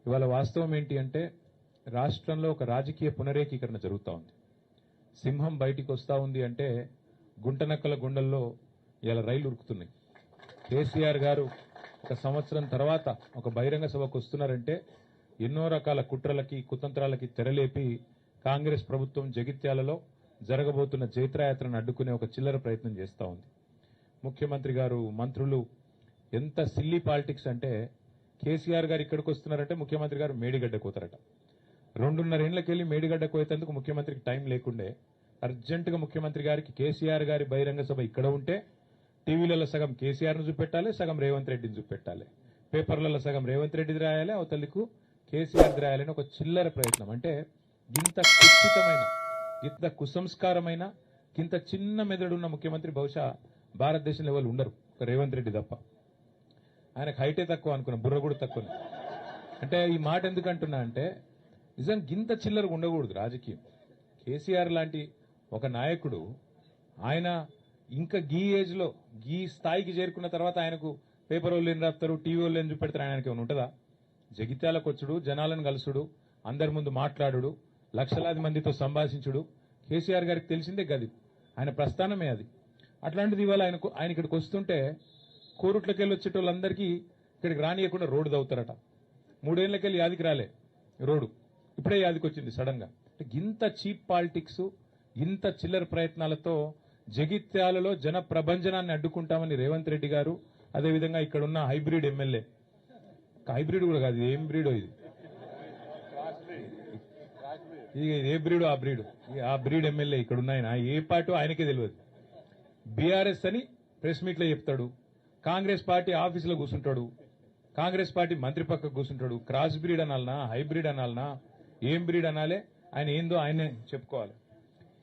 ఇవాళ వాస్తవం ఏంటి అంటే రాష్ట్రంలో ఒక రాజకీయ పునరేకీకరణ జరుగుతూ ఉంది. సింహం బయటికి వస్తూ ఉంది అంటే గుంటనక్కల గుండెల్లో ఇలా రైలు ఉరుకుతున్నాయి. కేసీఆర్ గారు ఒక సంవత్సరం తర్వాత ఒక బహిరంగ సభకు వస్తున్నారంటే ఎన్నో రకాల కుట్రలకి కుతంత్రాలకి తెరలేపి కాంగ్రెస్ ప్రభుత్వం జగిత్యాలలో జరగబోతున్న జైత్రయాత్రను అడ్డుకునే ఒక చిల్లర ప్రయత్నం చేస్తూ ఉంది. ముఖ్యమంత్రి గారు మంత్రులు ఎంత సిల్లీ పాలిటిక్స్ అంటే కేసీఆర్ గారు ఇక్కడికి వస్తున్నారంటే ముఖ్యమంత్రి గారు మేడిగడ్డకు పోతారట. 2.5 ఏళ్లకెళ్లి మేడిగడ్డకు పోయేందుకు ముఖ్యమంత్రికి టైం లేకుండే అర్జెంటుగా ముఖ్యమంత్రి గారికి కేసీఆర్ గారి బహిరంగ సభ ఇక్కడ ఉంటే టీవీలలో సగం కేసీఆర్ను చూపెట్టాలి, సగం రేవంత్ రెడ్డిని చూపెట్టాలి, పేపర్లలో సగం రేవంత్ రెడ్డిది రాయాలి, అవతలకు కేసీఆర్ది రాయాలని ఒక చిల్లర ప్రయత్నం. అంటే ఇంత కుత్సితమైన ఇంత కుసంస్కారమైన ఇంత చిన్న మెదడున్న ముఖ్యమంత్రి బహుశా భారతదేశంలో ఎవరు ఉండరు, ఒక రేవంత్ రెడ్డి తప్ప. ఆయనకు హైటే తక్కువ అనుకున్నా, బుర్ర కూడా తక్కువ. అంటే ఈ మాట ఎందుకంటున్నా అంటే నిజం గింత చిల్లరగా ఉండకూడదు రాజకీయం. కేసీఆర్ లాంటి ఒక నాయకుడు ఆయన ఇంకా గీ ఏజ్ లో గీ స్థాయికి చేరుకున్న తర్వాత ఆయనకు పేపర్ వాళ్ళు ఏం రాస్తారు, టీవీ వాళ్ళు ఏం చూపెడతారు, ఆయనకి ఏమైనా ఉంటుందా? జగిత్యాలకు వచ్చుడు, జనాలను కలుసుడు, అందరి ముందు మాట్లాడు, లక్షలాది మందితో సంభాషించుడు కేసీఆర్ గారికి తెలిసిందే గది, ఆయన ప్రస్థానమే అది. అట్లాంటిది ఇవాళ ఆయన ఇక్కడికి వస్తుంటే కోరుట్లకెళ్ళి వచ్చేటోళ్ళందరికీ ఇక్కడికి రానియకుండా రోడ్డు దవ్వుతారట. 3 ఏళ్లకెళ్ళి యాదికి రాలే రోడ్డు, ఇప్పుడే యాదికి వచ్చింది సడన్ గా. ఇంత చీప్ పాలిటిక్స్ ఇంత చిల్లర ప్రయత్నాలతో జగిత్యాలలో జన ప్రభంజనాన్ని అడ్డుకుంటామని రేవంత్ రెడ్డి గారు, అదేవిధంగా ఇక్కడున్న హైబ్రిడ్ ఎమ్మెల్యే, హైబ్రిడ్ కూడా కాదు, ఏం బ్రీడో ఇది, ఏ బ్రీడో ఆ బ్రీడ్ ఎమ్మెల్యే ఇక్కడ ఉన్నాయన ఏ పార్టీ ఆయనకే తెలియదు. బీఆర్ఎస్ అని ప్రెస్ మీట్ లో చెప్తాడు, కాంగ్రెస్ పార్టీ ఆఫీసులో కూర్చుంటాడు, కాంగ్రెస్ పార్టీ మంత్రి పక్కకు కూర్చుంటాడు. క్రాస్ బ్రీడ్ అనాలనా, హైబ్రిడ్ అనాలనా, ఏం బ్రీడ్ అనాలే, ఆయన ఏందో ఆయనే చెప్పుకోవాలి.